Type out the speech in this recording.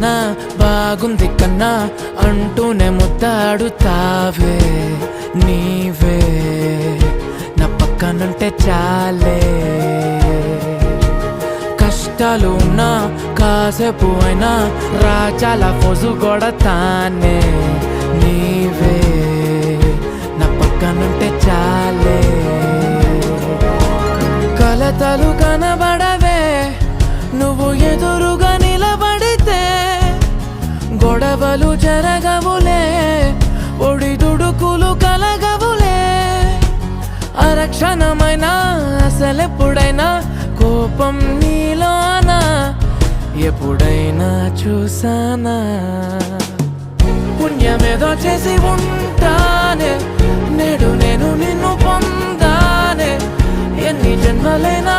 కన్నా బాగుంది కన్నా అంటూనే ముద్దాడుతావే నీవే నా పక్కనుంటే చాలే కష్టాలు ఉన్నా కాసేపు అయినా రాజాల ఫోజు కొడతానే నీవే నా పక్కనుంటే చాలే కలతలు కనబడవే నువ్వు ఎదురుగా నిలబడితే గొడవలు జరగవులే ఒడిదుడుకులు కలగవులే అరక్షణమైనా అసలెప్పుడైనా కోపం నీలోనా ఎప్పుడైనా చూసానా పుణ్యమేదో చేసి ఉంటానే నేడు నేను నిన్ను పొందానే ఎన్ని జన్మలైనా